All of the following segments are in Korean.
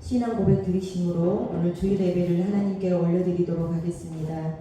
신앙 고백 드리심으로 오늘 주일 예배를 하나님께 올려드리도록 하겠습니다.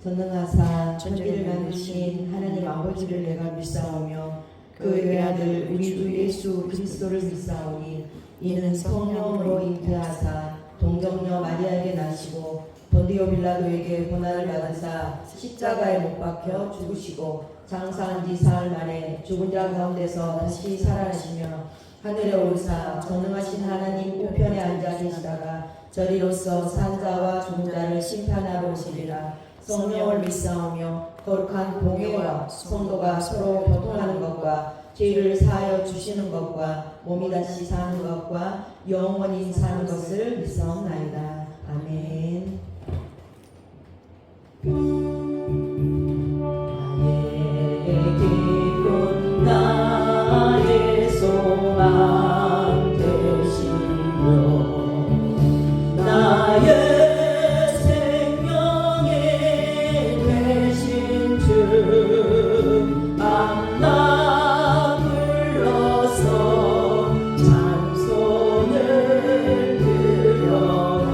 전능하사 천지를 만드신 하나님 아버지를 내가 믿사오며 그 외아들 우리 주 예수 그리스도를 믿사오니 이는 성령으로 잉태하사 동정녀 마리아에게 나시고 본디오 빌라도에게 고난을 받으사 십자가에 못 박혀 죽으시고 장사한 지 사흘 만에 죽은 자 가운데서 다시 살아나시며 하늘에 오르사 전능하신 하나님 우편에 앉아 계시다가 저리로서 산자와 죽은 자를 심판하러 오시리라. 성령을 믿사오며 거룩한 공예와 성도가 서로 교통하는 것과 죄를 사하여 주시는 것과 몸이 다시 사는 것과 영원히 사는 것을 믿사옵나이다. 아멘. 나의 기쁨 나의 소망 되시며 나의 생명이 되신 주 앞나 불러서 찬송을 드려도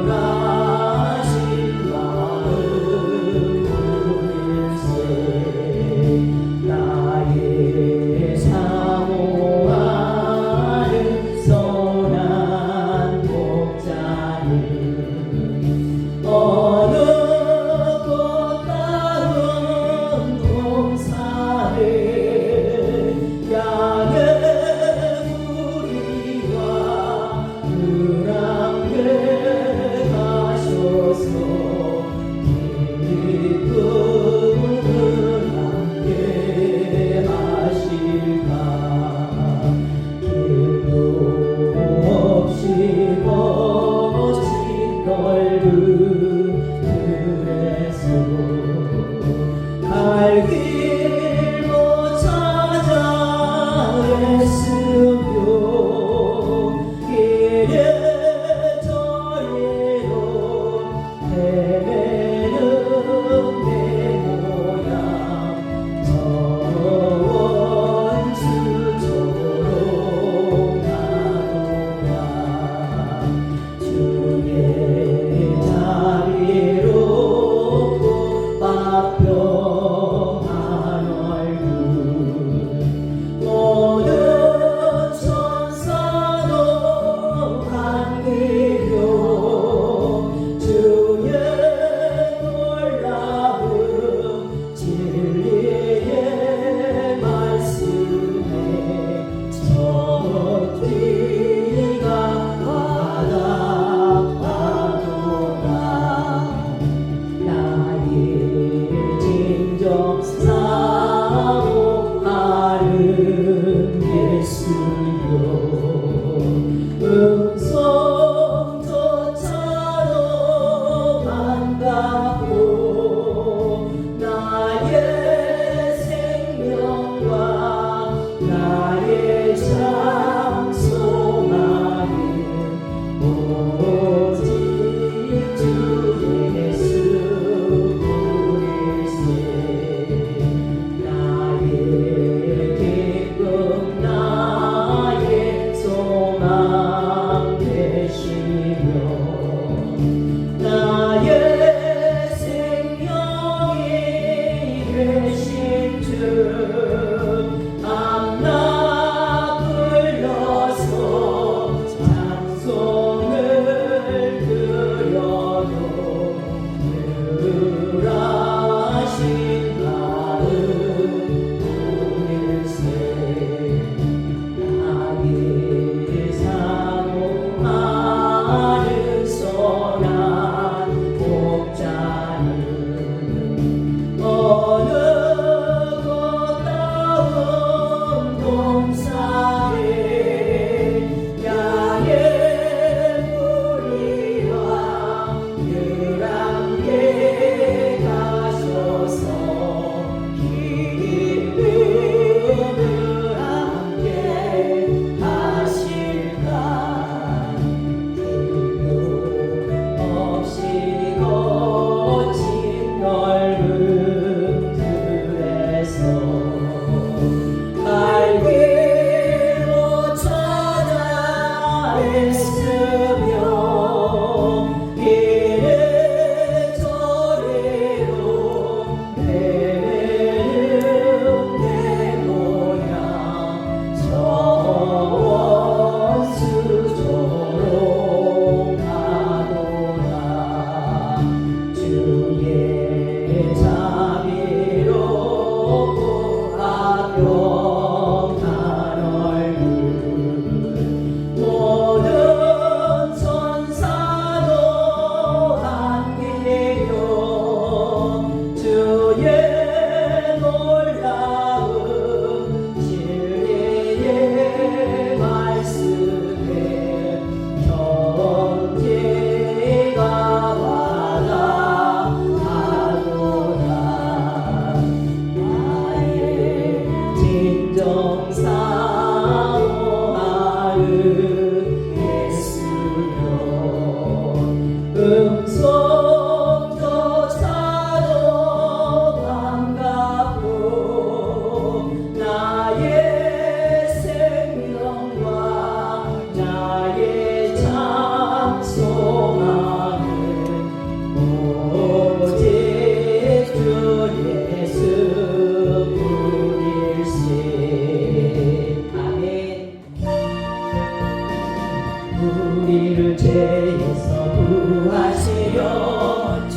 늘하시 우리를 죄에서 구하시려 주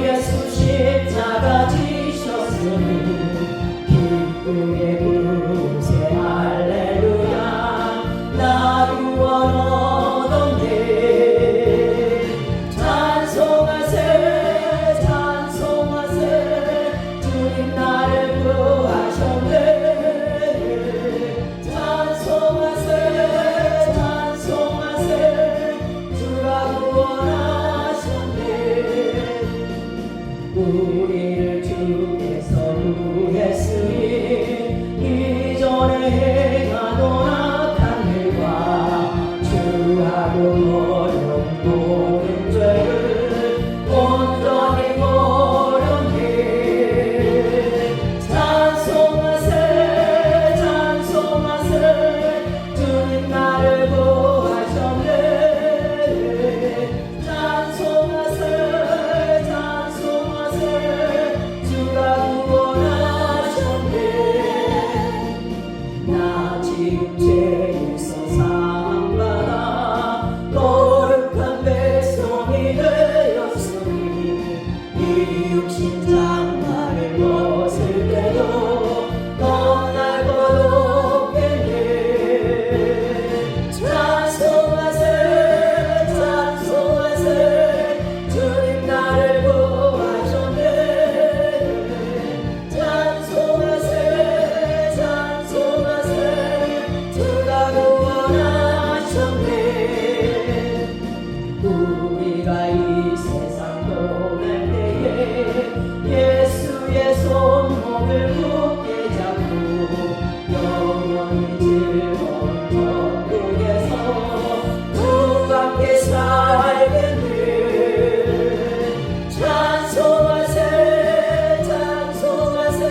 예수 십자가 지셨으니 기쁘게 부르세 할렐루야 나 구원 얻었네 찬송하세 찬송하세 주님 나를 구하셨네 찬송하세 찬송하세 주가 구원하셨네 우리를 주께서 구했으니 이전에 행하던 악한 일과 주하고 어려운 모든 죄를 온전히 버렸네 찬송하세 찬송하세 주님 나를 구하셨네 찬송하세 찬송하세 주가 구원하셨네 나 지금 죄에서 사함받아 거룩한 백성이 되었으니 이 육신 장막을 벗을 때도 넌 날 거룩했네 찬송하세 찬송하세 주님 나를 구하셨네 찬송하세 찬송하세 주가 구원하셨네 우리가 이 세상 떠날 때에 예수의 손목을 굳게 잡고 영원히 즐거운 천국에서 누가 함께 살겠네 찬송하세 찬송하세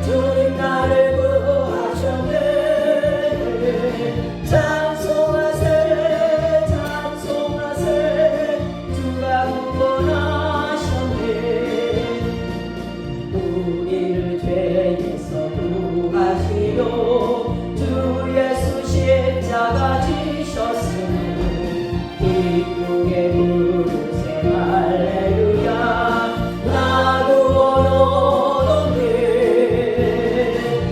주님 나를 구하셨네 찬송하세 찬송하세 주가 구원하셨네 우리를 죄에서 구하시려 주 예수 십자가 지셨으니 기쁘게 부르세 할렐루야 나 구원 얻었네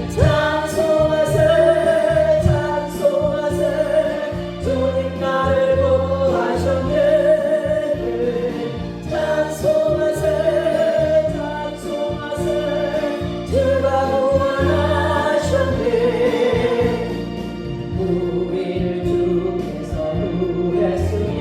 찬송하세 찬송하세 주님 나를 구하셨네 찬송하세 찬송하세 주가 구원하셨네 우리를 주께서 구했으니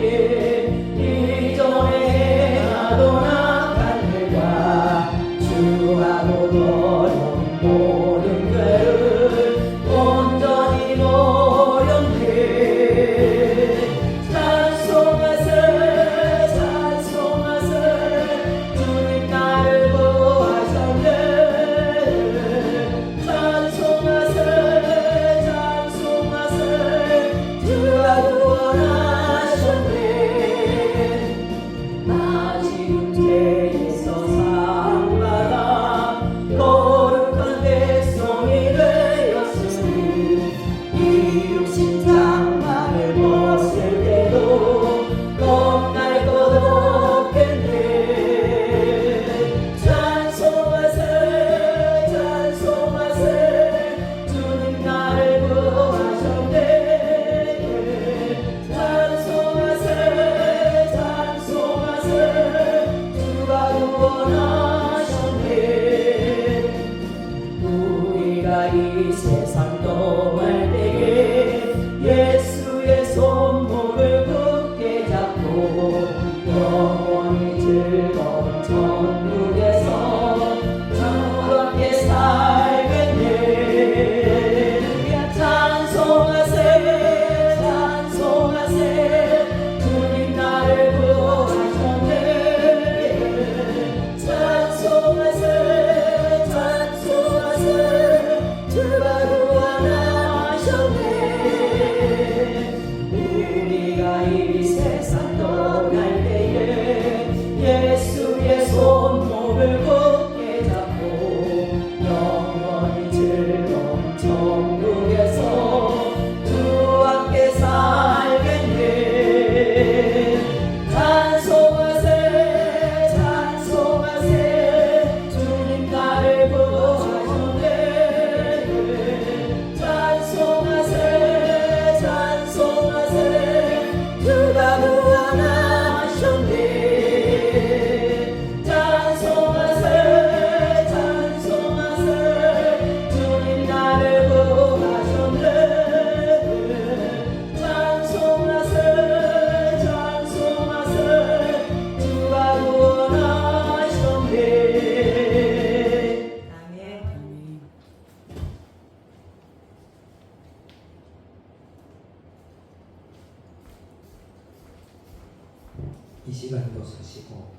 이 시간도 서시고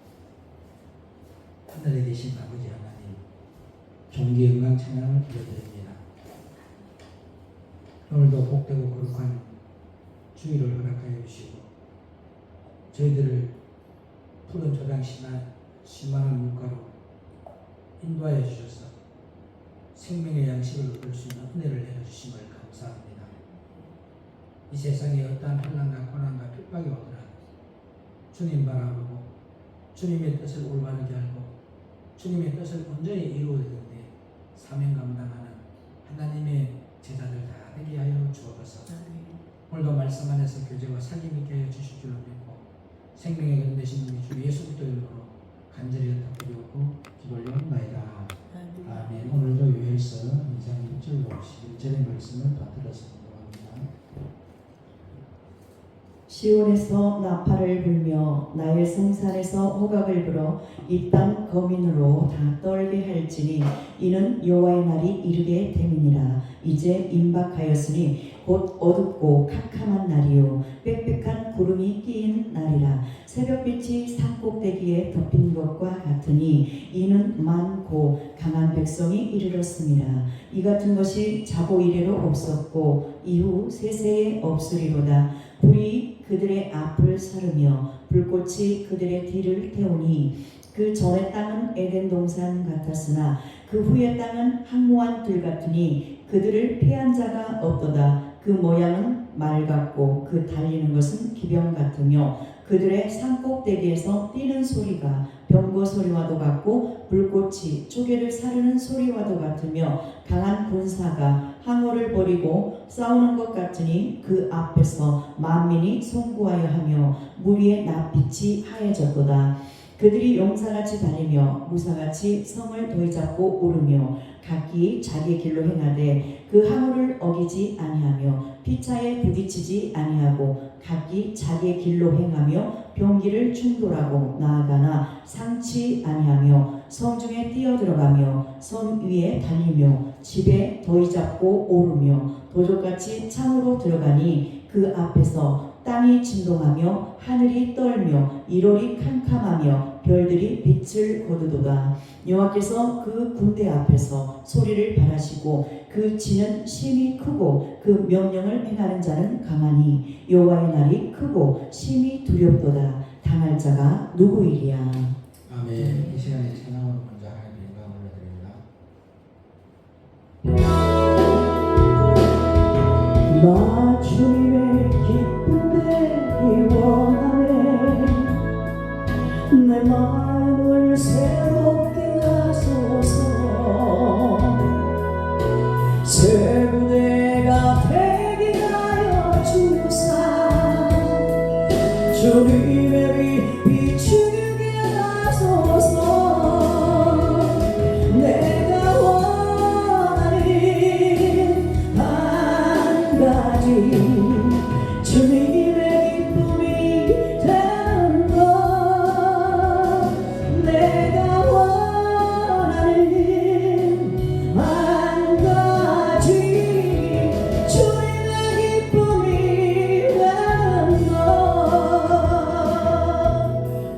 하늘에 계신 아버지 하나님 존귀 영광 찬양을 드려드립니다. 오늘도 복되고 거룩한 주일을 허락하여 주시고 저희들을 푸른 조장 심한한 물가로 인도하여 주셔서 생명의 양식을 얻을 수 있는 은혜를 내려주심을 감사합니다. 이 세상에 어떠한 환난과 고난과 핍박이 오더라도 주님 바라보고 주님의 뜻을 올바르게 알고 주님의 뜻을 온전히 이루어야 되는데 사명 감당하는 하나님의 제자들 다 되게 하여 주옵소서. 오늘도 말씀 안에서 교제와 사귐 있게 하여 주실 줄로 믿고 생명의 근 되신 우리 주 예수 그리스도 이름으로 간절히 부탁드리고 기도 올려옵나이다. 아멘. 오늘도 요엘서 2장 1절로 11절의 말씀을 받들어서 기도합니다. 시온에서 나팔을 불며 나의 성산에서 호각을 불어 이 땅 거민으로 다 떨게 할지니 이는 여호와의 날이 이르게 됨이니라. 이제 임박하였으니 곧 어둡고 캄캄한 날이요 빽빽한 구름이 끼인 날이라. 새벽빛이 산꼭대기에 덮인 것과 같으니 이는 많고 강한 백성이 이르렀습니다. 이 같은 것이 자고 이래로 없었고 이후 세세에 없으리로다. 불이 그들의 앞을 사르며 불꽃이 그들의 뒤를 태우니 그 전의 땅은 에덴 동산 같았으나 그 후의 땅은 항모한 들 같으니 그들을 피한 자가 없도다. 그 모양은 말 같고 그 달리는 것은 기병 같으며 그들의 산꼭대기에서 뛰는 소리가 병거 소리와도 같고 불꽃이 조개를 사르는 소리와도 같으며 강한 군사가 항호를 벌이고 싸우는 것 같으니 그 앞에서 만민이 송구하여 하며 무리의 낯빛이 하얘졌도다. 그들이 용사같이 달리며 무사같이 성을 도이잡고 오르며 각기 자기 길로 행하되 그 항우를 어기지 아니하며 피차에 부딪히지 아니하고 각기 자기의 길로 행하며 병기를 충돌하고 나아가나 상치 아니하며 성중에 뛰어들어가며 성 위에 달리며 집에 도이잡고 오르며 도적같이 창으로 들어가니 그 앞에서 땅이 진동하며 하늘이 떨며 이롤이 캄캄하며 별들이 빛을 거두도다. 여호와께서 그 군대 앞에서 소리를 발하시고 그 진은 심히 크고 그 명령을 행하는 자는 강하니 여호와의 날이 크고 심히 두렵도다. 당할 자가 누구이랴. 아멘. 이 시간에 찬양으로 먼저 하나님의 영광을 올려드립니다. 나 주님의 기쁨 되기 원하네. 내 마음을 새롭게 하소서. 새 부대가 되게 하여 주사 주님의 빛 비추게 하소서. 내가 원하는 한 가지 주님의 기쁨이 되는 것. 내가 원하는 한 가지 주님의 기쁨이 되는 것.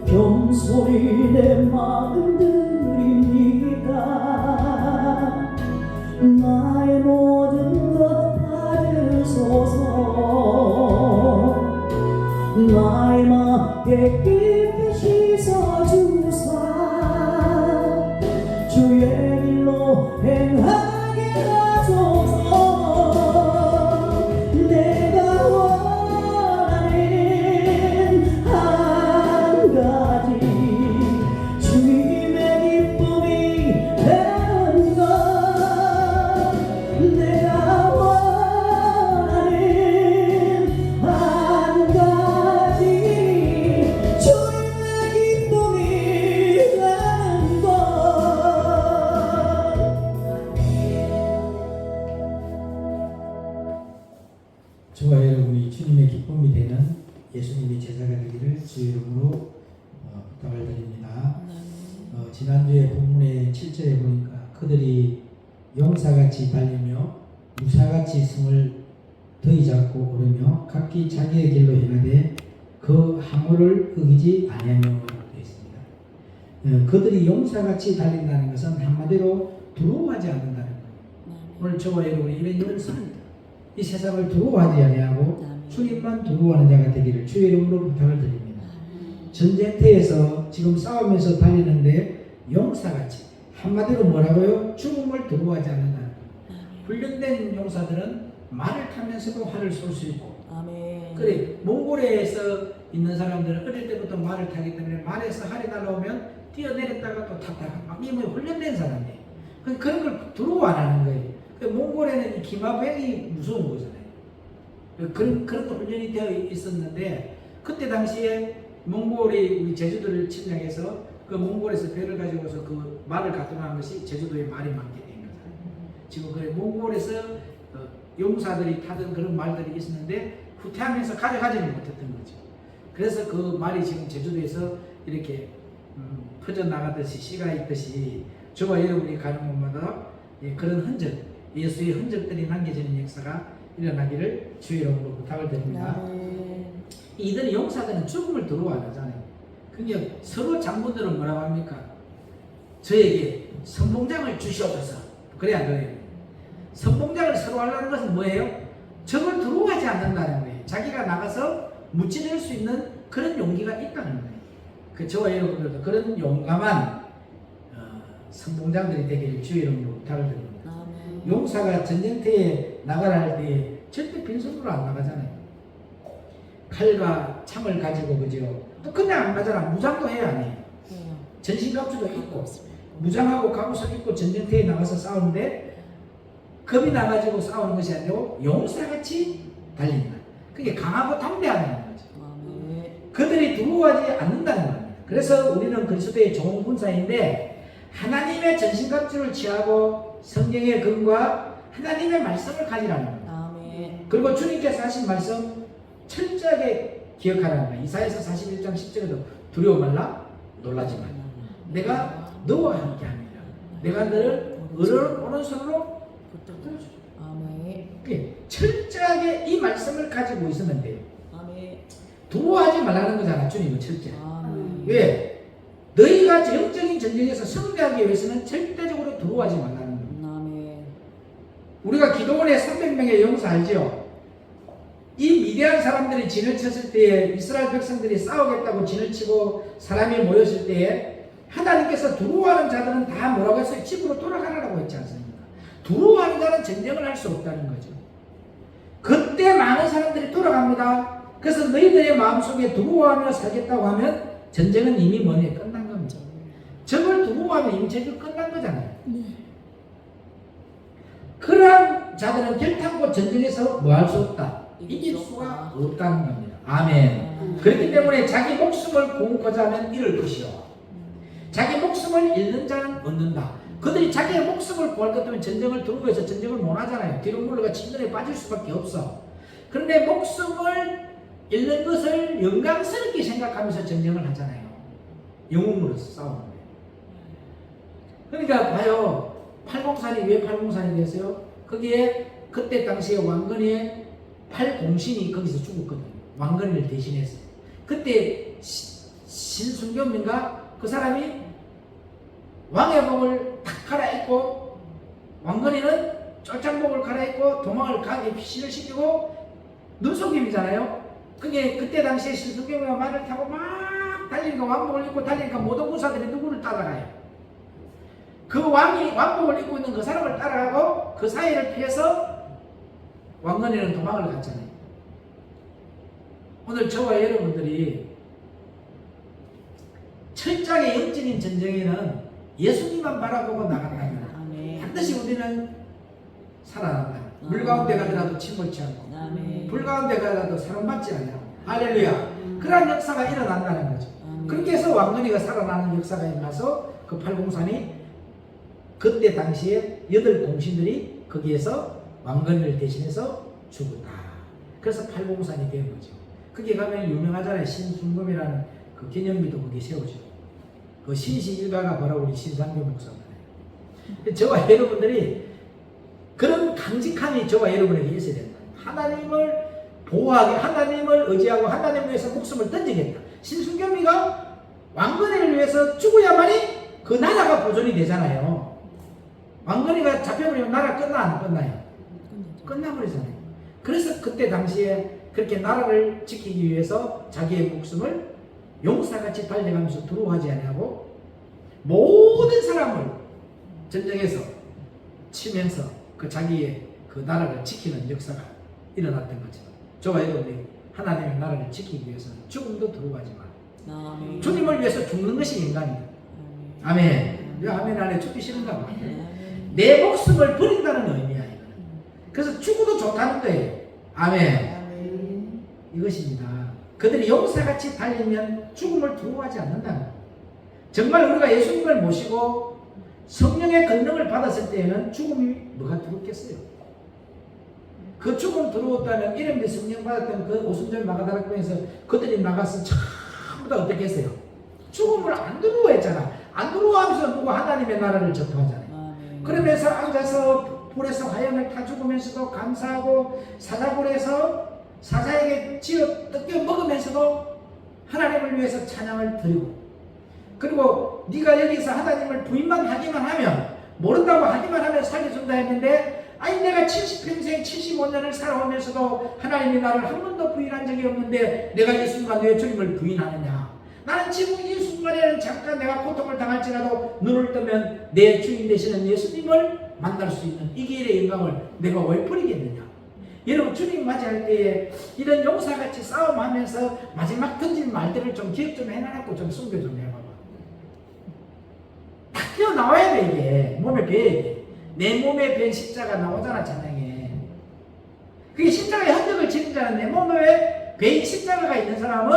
겸손히 내 마음 드립니다. 나의 모든 것 받으소서. 나의 마음 깊이 씻어주사 주의 길로 행하게 하소서. 내가 원하는 한 가지 주님의 기쁨이 되는 것. 내가 원하는 한 가지 주님의 기쁨이 되는 것. 저와 여러분이 주님의 기쁨이 되는 예수님의 제자가 되기를 주의 이름으로 부탁을 드립니다. 지난주에 본문의 7절에 보니까 그들이 용사같이 달리며 무사같이 성을 더이 잡고 오르며 각기 자기의 길로 행하되 그 함호를 어기지 아니하며라고 되어 있습니다. 그들이 용사같이 달린다는 것은 한마디로 두려워하지 않는다는 거예요. 오늘 저와 여러분이 이런 용사, 이 세상을 두려워하지 아니하고 주님만 두려워하는 자가 되기를 주의 이름으로 부탁을 드립니다. 전쟁터에서 지금 싸우면서 달리는데 용사같이, 한마디로 뭐라고요? 죽음을 두려워하지 않는다는 거예요. 훈련된 용사들은 말을 타면서도 활을 쏠 수 있고, 그래 몽골에서 있는 사람들은 어릴 때부터 말을 타기 때문에 말에서 활이 날아오면 뛰어내렸다가 또 탔다가 막 이미 훈련된 사람이에요. 그런 걸 두려워 안 하는 거예요. 몽골에는 이 기마병이 무서운 거잖아요. 그런 훈련이 되어 있었는데, 그때 당시에 몽골이 우리 제주도를 침략해서 그 몽골에서 배를 가지고서 그 말을 갖다 놓은 것이 제주도에 말이 많게 된 거잖아요. 지금 그래 몽골에서 용사들이 타던 그런 말들이 있었는데 후퇴하면서 가져가지는 못했던 거죠. 그래서 그 말이 지금 제주도에서 이렇게 퍼져나가듯이 씨가 있듯이 저와 여러분이 가는 곳마다 그런 흔적, 예수의 흔적들이 남겨지는 역사가 일어나기를 주의 이름으로 부탁을 드립니다. 이들은 용사들은 죽음을 두려워 안 하잖아요. 그러니까 서로 장군들은 뭐라고 합니까? 저에게 선봉장을 주시옵소서. 그래 안 그래요? 선봉장을 서로 하려는 것은 뭐예요? 적을 두려워하지 않는다는 거예요. 자기가 나가서 무찌를 수 있는 그런 용기가 있다는 거예요. 그 저와 여러분들도 그런 용감한 선봉장들이 되기를 주의 이름으로 부탁을 드립니다. 용사가 전쟁터에 나가라 할 때 절대 빈손으로 안 나가잖아요. 칼과 창을 가지고, 그죠? 또 그냥 안 가잖아. 무장도 해야 안 해요. 전신갑주도 있고 무장하고 갑옷을 입고 전쟁터에 나가서 싸우는데 겁이 나가지고 싸우는 것이 아니고 용사같이 달린다. 그게 강하고 담대하다는 거죠. 그들이 두려워하지 않는다는 겁니다. 그래서 우리는 그리스도의 좋은 군사인데 하나님의 전신갑주를 취하고 성경의 근과 하나님의 말씀을 가지라는 겁니다. 그리고 주님께서 하신 말씀 철저하게 기억하라는 거예요. 이사야서 41장 10절에도 두려워 말라, 놀라지 말라. 내가 너와 함께 합니다. 내가 너를 오른손으로 철저하게 이 말씀을 가지고 있으면 돼요. 두려워하지 말라는 거잖아. 주님은 철저히. 왜? 너희가 영적인 전쟁에서 승리하기 위해서는 절대적으로 두려워하지 말라는 거예요. 우리가 기도원에 300명의 용사 알죠? 이 미대한 사람들이 진을 쳤을 때에 이스라엘 백성들이 싸우겠다고 진을 치고 사람이 모였을 때에 하나님께서 두려워하는 자들은 다 뭐라고 했어요? 집으로 돌아가라고 했지 않습니까? 두려워하는 자는 전쟁을 할 수 없다는 거죠. 그때 많은 사람들이 돌아갑니다. 그래서 너희들의 마음속에 두려워하며 살겠다고 하면 전쟁은 이미 뭐니? 끝난 겁니다. 적을 두려워하면 이미 전쟁이 끝난 거잖아요. 그러한 자들은 결탄코 전쟁에서 뭐 할 수 없다? 이길 수가 없다는 겁니다. 아멘. 그렇기 때문에 자기 목숨을 구원하고자 하면 잃을 것이요, 자기 목숨을 잃는 자는 얻는다. 그들이 자기의 목숨을 구할 것 때문에 전쟁을 두려워해서 전쟁을 못 하잖아요. 뒤로 물러가 침전에 빠질 수밖에 없어. 그런데 목숨을 잃는 것을 영광스럽게 생각하면서 전쟁을 하잖아요. 영웅으로서 싸우는 거예요. 그러니까 봐요. 팔공산이 왜 팔공산이 됐어요? 거기에 그때 당시에 왕건의 팔공신이 거기서 죽었거든요. 왕건을 대신해서. 그때 신순겸인가 그 사람이 왕의 복을 탁 갈아입고 왕건이는 쫄장복을 갈아입고 도망을 가게 피신을 시키고 눈속임이잖아요. 그게 그때 당시에 신순겸이가 말을 타고 막 달리니까 왕복을 입고 달리니까 모든 군사들이 누구를 따라가요? 그 왕이 왕복을 입고 있는 그 사람을 따라가고 그 사이를 피해서 왕건이는 도망을 갔잖아요. 오늘 저와 여러분들이 철저하게 영적인 전쟁에는 예수님만 바라보고 나간다면 반드시 우리는 살아난다. 물 가운데 가더라도 침몰치 않고 불 가운데 가더라도 사랑받지 않냐고. 할렐루야. 그러한 역사가 일어난다는 거죠. 그렇게 해서 왕건이가 살아나는 역사가 일어나서 그 팔공산이 그때 당시에 8공신들이 거기에서 왕건이를 대신해서 죽었다. 그래서 팔공산이 된 거죠. 거기 가면 유명하잖아요. 신순금이라는 그 기념비도 거기 세우죠. 그 신시 일가가 바로 우리 신상교 목사잖아요. 저와 여러분들이 그런 강직함이 저와 여러분에게 있어야 된다. 하나님을 보호하게 하나님을 의지하고 하나님을 위해서 목숨을 던지겠다. 신순겸이가 왕건이를 위해서 죽어야만이 그 나라가 보존이 되잖아요. 왕건이가 잡혀버리면 나라 끝나 안 끝나요? 끝나버리잖아요. 그래서 그때 당시에 그렇게 나라를 지키기 위해서 자기의 목숨을 용사같이 달려가면서 두려워하지 아니하고 모든 사람을 전쟁에서 치면서 그 자기의 그 나라를 지키는 역사가 일어났던 거죠. 저와 여러분이 하나님의 나라를 지키기 위해서는 죽음도 두려워하지만 주님을 위해서 죽는 것이 인간이다. 아멘. 왜 아멘 안에 죽기 싫은가 봐. 내 목숨을 버린다는 의미야 이거는. 그래서 죽어도 좋다는 거예요. 아멘. 이것입니다. 그들이 용사같이 달리면 죽음을 두려워하지 않는다는 거예요. 정말 우리가 예수님을 모시고 성령의 권능을 받았을 때에는 죽음이 뭐가 두렵겠어요? 그 죽음 두려웠다면 이름이 성령 받았던 그 오순절 마가다락방에서 그들이 나가서 전부 다 어떻게 했어요? 죽음을 안 두려워했잖아. 안 두려워하면서 누구 하나님의 나라를 전파하잖아요. 그러면서 앉아서 불에서 화염을 타 죽으면서도 감사하고 사자굴에서 사자에게 쥐어 뜯겨 먹으면서도 하나님을 위해서 찬양을 드리고, 그리고 네가 여기서 하나님을 부인만 하기만 하면, 모른다고 하기만 하면 살려준다 했는데, 아니 내가 70평생 75년을 살아오면서도 하나님의 나를 한 번도 부인한 적이 없는데 내가 예수님과 내 주님을 부인하느냐? 나는 지금 이 순간에는 잠깐 내가 고통을 당할지라도 눈을 뜨면 내 주인 되시는 예수님을 만날 수 있는 이 길의 영광을 내가 왜 버리겠느냐? 여러분, 주님 맞이할 때에 이런 용사같이 싸움하면서 마지막 던질 말들을 좀 기억 좀 해놔갖고 좀 숨겨 좀 해봐봐. 딱 튀어나와야 돼. 이게 몸에 배야 돼. 내 몸에 밴 십자가 나오잖아, 찬양에. 그게 십자가의 흔적을 지닌 자는, 내 몸에 밴 십자가가 있는 사람은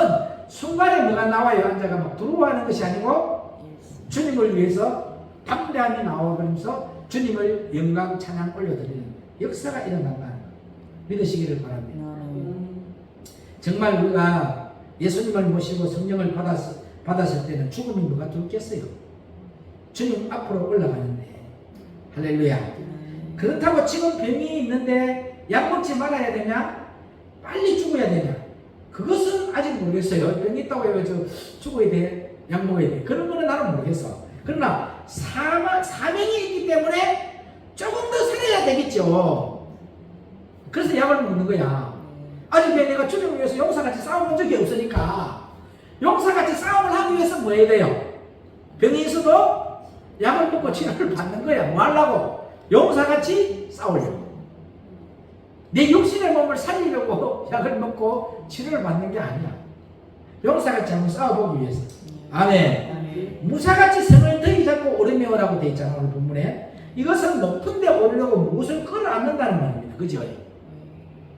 순간에 뭐가 나와요? 앉아가 막 두려워하는 것이 아니고 주님을 위해서 담대함이 나와버리면서 주님을 영광 찬양 올려드리는 역사가 일어난다는 것 믿으시기를 바랍니다. 정말 우리가 예수님을 모시고 성령을 받았을 때는 죽음이 뭐가 두렵겠어요? 주님 앞으로 올라가는데. 할렐루야. 그렇다고 지금 병이 있는데 약 먹지 말아야 되냐? 빨리 죽어야 되냐? 그것은 아직 모르겠어요. 병이 있다고 해서 죽어야 돼? 약 먹어야 돼? 그런 거는 나는 모르겠어. 그러나 사명이 있기 때문에 조금 더 살아야 되겠죠. 그래서 약을 먹는 거야. 아직 내가 주님을 위해서 용사같이 싸워본 적이 없으니까, 용사같이 싸움을 하기 위해서 뭐 해야 돼요? 병이 있어도 약을 먹고 치료를 받는 거야. 뭐 하려고? 용사같이 싸우려고. 내 육신의 몸을 살리려고 약을 먹고 치료를 받는 게 아니야. 용사같이 한번 싸워보기 위해서. 아멘. 무사같이 성을 더이 잡고 오르며 오라고 되어 있잖아, 오늘 본문에. 이것은 높은 데 오르려고 무엇을 끌어안는다는 말입니다. 그죠?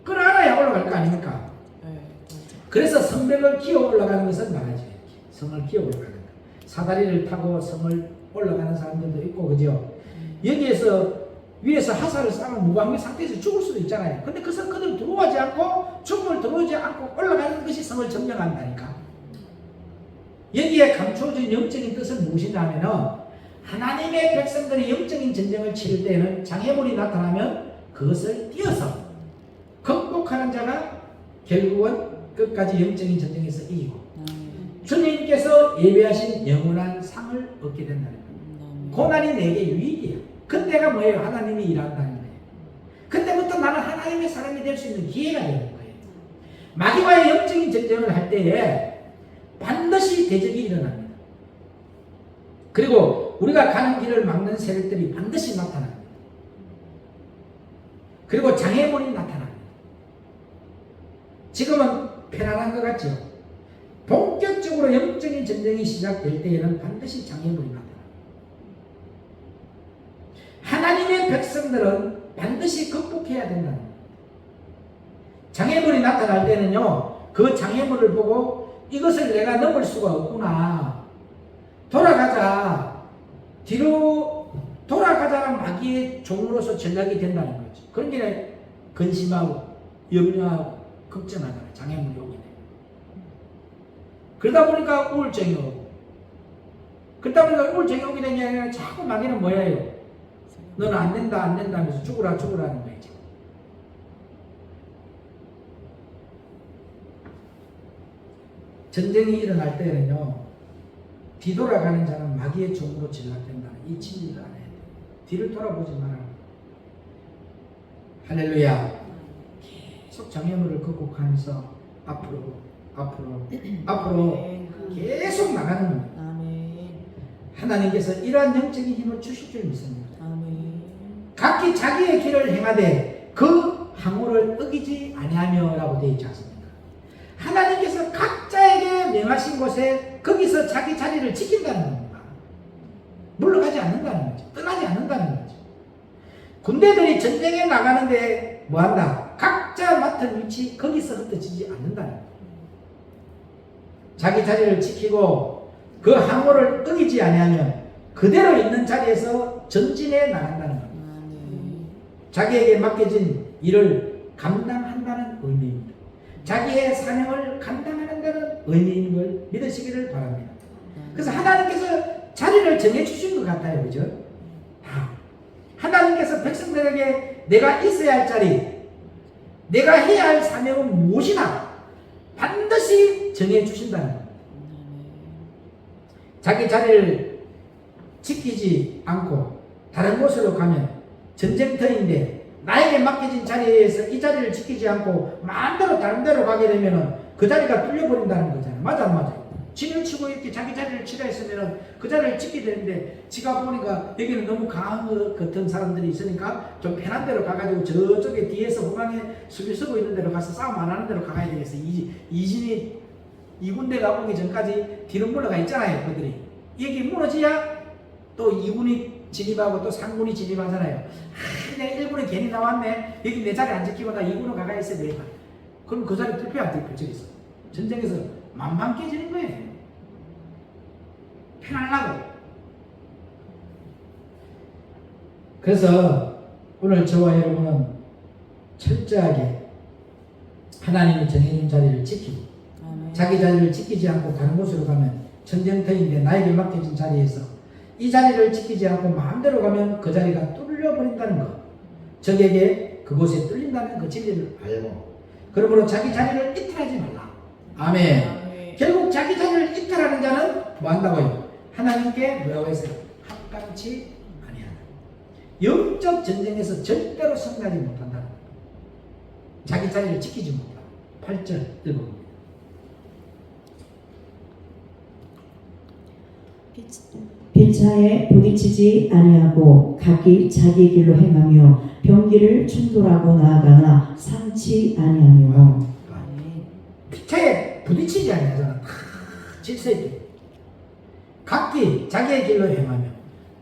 끌어안아야 올라갈 거 아닙니까? 그래서 성벽을 기어 올라가는 것은 말하죠. 성을 기어 올라가는 거. 사다리를 타고 성을 올라가는 사람들도 있고, 그죠? 여기에서 위에서 하사를 쌓으면 무방비 상태에서 죽을 수도 있잖아요. 근데 그것은 그들 들어오지 않고, 죽음을 들어오지 않고 올라가는 것이 성을 점령한다니까. 여기에 감추어진 영적인 뜻은 무엇이냐면은, 하나님의 백성들이 영적인 전쟁을 치를 때에는 장애물이 나타나면 그것을 뛰어서 극복하는 자가 결국은 끝까지 영적인 전쟁에서 이기고 주님께서 예배하신 영원한 상을 얻게 된다는 거예요. 고난이 내게 유익이에요. 그때가 뭐예요? 하나님이 일한다는 거예요. 그때부터 나는 하나님의 사람이 될 수 있는 기회가 되는 거예요. 마귀와의 영적인 전쟁을 할 때에 반드시 대적이 일어납니다. 그리고 우리가 가는 길을 막는 세력들이 반드시 나타납니다. 그리고 장애물이 나타납니다. 지금은 편안한 것 같죠? 본격적으로 영적인 전쟁이 시작될 때에는 반드시 장애물이 나타납니다. 하나님의 백성들은 반드시 극복해야 된다는 거예요. 장애물이 나타날 때는요, 그 장애물을 보고 이것을 내가 넘을 수가 없구나. 돌아가자. 뒤로 돌아가자는 마귀의 종으로서 전략이 된다는 거죠. 그런 게 근심하고 염려하고 걱정하잖아요. 장애물이 오게 돼요. 그러다 보니까 우울증이 오고, 그러다 보니까 우울증이 오게 된 게 아니라 자꾸 마귀는 뭐예요? 너는 안 된다, 안 된다 하면서 죽으라, 죽으라는 거예요. 전쟁이 일어날 때는요, 뒤돌아가는 자는 마귀의 종으로 전락된다는 이 진리를 알아야 돼. 뒤를 돌아보지 마라. 할렐루야. 계속 장애물을 극복하면서 앞으로 계속 나가는 겁니다. 아멘. 하나님께서 이러한 영적인 힘을 주실 줄 믿습니다. 아멘. 각기 자기의 길을 행하되 그 항우를 어기지 아니하며라고 되어 있지 않습니까? 하나님께서 각자에게 명하신 곳에 거기서 자기 자리를 지킨다는 겁니다. 물러가지 않는다는 거죠. 떠나지 않는다는 거죠. 군대들이 전쟁에 나가는데 뭐한다? 각자 맡은 위치 거기서 흩어지지 않는다는 거예요. 자기 자리를 지키고 그 항우를 어기지 아니하면 그대로 있는 자리에서 전진해 나간다는 겁니다. 아멘. 자기에게 맡겨진 일을 감당한다는 의미입니다. 자기의 사명을 감당한다는 의미인 걸 믿으시기를 바랍니다. 그래서 하나님께서 자리를 정해주신 것 같아요. 그죠? 하나님께서 백성들에게 내가 있어야 할 자리, 내가 해야 할 사명은 무엇이나 반드시 정해주신다는 겁니다. 자기 자리를 지키지 않고 다른 곳으로 가면 전쟁터인데 나에게 맡겨진 자리에서 이 자리를 지키지 않고 마음대로 다른 데로 가게 되면 그 자리가 뚫려버린다는 거잖아요. 맞아 안 맞아요? 진을 치고 이렇게 자기 자리를 치라 했으면 그 자리를 찍게 되는데 지가 보니까 여기는 너무 강한 것 같은 사람들이 있으니까 좀 편한 데로 가가지고 저쪽에 뒤에서 후방에 수비 쓰고 있는 데로 가서 싸움 안 하는 데로 가야 되겠어. 이진이 이 군대 가보기 전까지 뒤로 물러가 있잖아요. 그들이 여기 무너지야 또 2군이 진입하고 또 3군이 진입하잖아요. 내가 1군에 괜히 나왔네. 여기 내 자리 안 지키고 나 2군으로 가가 있어야 되겠다. 그럼 그 자리 뚫혀 안 뚫혀? 저기서 전쟁에서 만만 깨지는 거예요. 편하려고. 그래서 오늘 저와 여러분은 철저하게 하나님이 정해준 자리를 지키고 자기 자리를 지키지 않고 다른 곳으로 가면 전쟁터인데 나에게 맡겨진 자리에서 이 자리를 지키지 않고 마음대로 가면 그 자리가 뚫려버린다는 것, 적에게 그곳에 뚫린다는 그 진리를 알고 그러므로 자기 자리를 이탈하지 말라. 아멘. 결국 자기 자리를 이탈하는 자는 뭐 한다고요? 하나님께 뭐라고 했어요? 합당치 아니하다. 영적 전쟁에서 절대로 승리하지 못한다. 자기 자리를 지키지 못한다. 8절 읽어봅니다. 배차에 부딪히지 아니하고 각기 자기 길로 행하며 병기를 충돌하고 나아가나 상치 아니하며. 피차에 부딪히지 아니하잖아. 다 질서있게 각기 자기의 길로 행하며.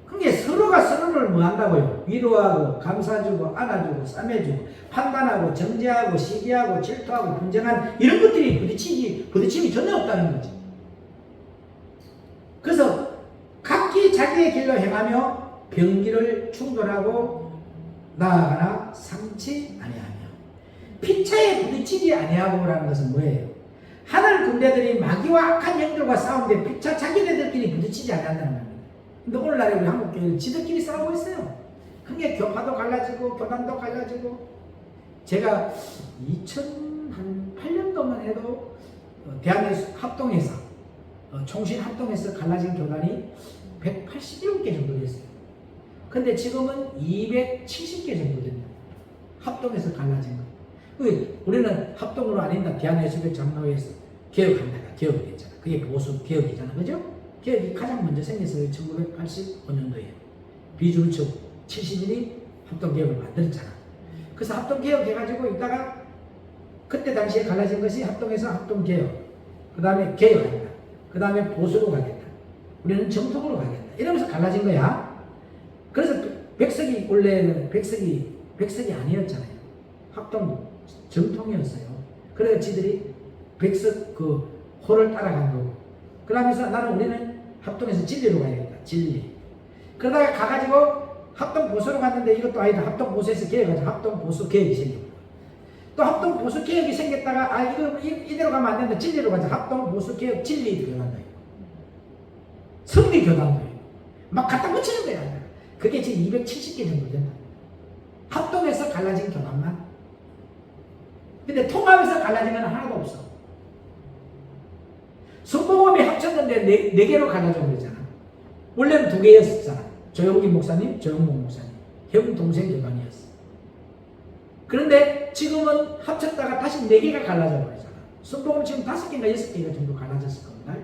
그게 서로가 서로를 뭐 한다고요? 위로하고 감싸주고 안아주고 싸매주고 판단하고 정죄하고 시기하고 질투하고 분쟁한 이런 것들이 부딪힘이 전혀 없다는 거지. 그래서 각기 자기의 길로 행하며 병기를 충돌하고 나아가나 상치 아니하며. 피차에 부딪히지 아니하고라는 것은 뭐예요? 하늘 군대들이 마귀와 악한 영들과 싸우는데 피차 자기네들끼리 부딪히지 않는다는 겁니다. 근데 오늘날에 우리 한국 교회는 지들끼리 싸우고 있어요. 그게 교파도 갈라지고 교단도 갈라지고. 제가 2008년도만 해도 대한민국 합동에서 총신 합동에서 갈라진 교단이 187개 정도 됐어요. 근데 지금은 270개 정도 됩니다. 합동에서 갈라진 거. 우리는 합동으로 아닌다. 대한예수교 장로회에서 개혁한다. 개혁이 됐잖아. 그게 보수 개혁이잖아. 그죠? 개혁이 가장 먼저 생겼어요. 1985년도에. 비주류측 70인이 합동개혁을 만들었잖아. 그래서 합동개혁 해가지고 있다가 그때 당시에 갈라진 것이 합동에서 합동개혁. 그 다음에 개혁한다. 그 다음에 보수로 가겠다. 우리는 정통으로 가겠다. 이러면서 갈라진 거야. 그래서 백석이 원래는 백석이 아니었잖아요. 합동 정통이었어요. 그래서 지들이 백석 그 호를 따라간 거고. 그러면서 우리는 합동에서 진리로 가야겠다. 진리. 그러다가 가가지고 합동 보수로 갔는데 이것도 아니다. 합동 보수에서 개혁하자. 합동 보수 개혁이 생겼고. 또 합동 보수 개혁이 생겼다가 이대로 가면 안 된다. 진리로 가자. 합동 보수 개혁 진리 교단도 있고. 성리 교단도 있고. 막 갖다 붙이는 거야. 그게 지금 270개 정도 된다. 합동에서 갈라진 교단만. 근데 통합에서 갈라진 건 하나도 없어. 합쳤는데 네 개로 갈라져 버리잖아. 원래는 2개였었잖아. 조용기 목사님, 조용목 목사님, 형 동생 교단이었어. 그런데 지금은 합쳤다가 다시 4개가 갈라져 버리잖아. 순복음 지금 5개인가 6개가 정도 갈라졌을 겁니다.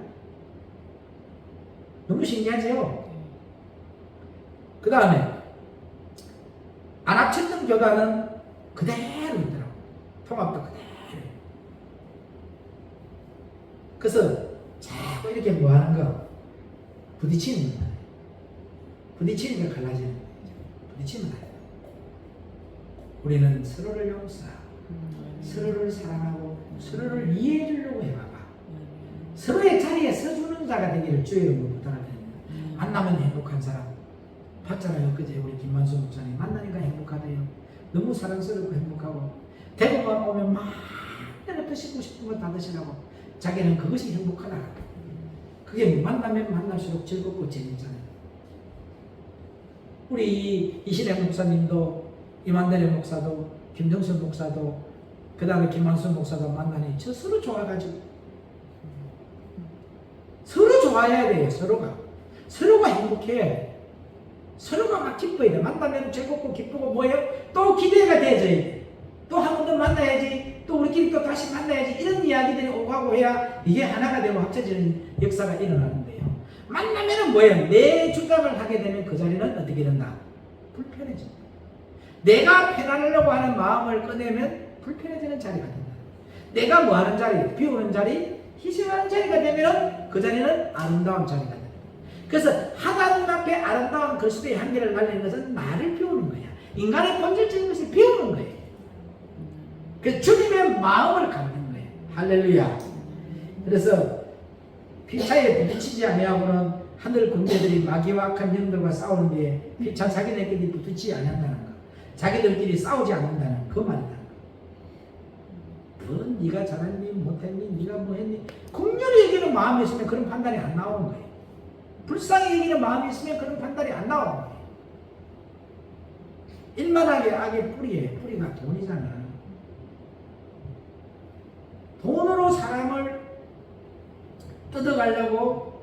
너무 신기하죠? 그 다음에 안 합쳤던 교단은 그대로 있더라고. 통합도 그대로. 그래서 자꾸 이렇게 뭐 하는 거 부딪히는 거야. 부딪히니까 갈라지는 거야. 부딪히면 안 돼. 우리는 서로를 용서하고 서로를 사랑하고 서로를 이해해 주려고 해봐봐. 서로의 자리에 서주는 자가 되기를 주의 이름으로 부탁합니다. 만나면 행복한 사람 봤잖아요. 그제 우리 김만수 목사님 만나니까 행복하대요. 너무 사랑스럽고 행복하고 대구만 오면 막 내가 드시고 싶은 거 다 드시라고. 자기는 그것이 행복하다. 그게 만나면 만날수록 즐겁고 재밌잖아요. 우리 이신혜 목사님도 이만대래 목사도 김정선 목사도 그 다음에 김만수 목사도 만나니 저 서로 좋아가지고 서로 좋아해야 돼요. 서로가 행복해야 돼. 서로가 막 기뻐야 돼. 만나면 즐겁고 기쁘고 뭐예요? 또 기대가 돼져야 돼. 또 한 번 더 만나야지. 또 우리끼리 또 다시 만나야지. 이런 이야기들이 오고 하고 해야 이게 하나가 되고 합쳐지는 역사가 일어나는데요. 만나면은 뭐예요? 내 주장을 하게 되면 그 자리는 어떻게 된다? 불편해진다. 내가 편하려고 하는 마음을 꺼내면 불편해지는 자리가 된다. 내가 뭐 하는 자리, 비우는 자리, 희생하는 자리가 되면 그 자리는 아름다운 자리가 된다. 그래서 하나님 앞에 아름다운 그리스도의 향기를 날리는 것은 나를 비우는 거야. 인간의 본질적인 것을 비우는 거예요. 그래서 주님의 마음을 갖는 거예요. 할렐루야. 그래서 피차에 부딪히지 아니하고는 하늘 군대들이 마귀와 악한 영들과 싸우는데 피차 자기네끼리 부딪히지 아니한다는 거. 자기들끼리 싸우지 않는다는 그 말이다. 뭐 네가 잘했니 못했니 네가 뭐 했니 긍휼히 얘기는 마음이 있으면 그런 판단이 안 나오는 거예요. 불쌍히 얘기는 마음이 있으면 그런 판단이 안 나오는 거예요. 일만하게 악의 뿌리에 뿌리가 돈이잖아. 돈으로 사람을 뜯어가려고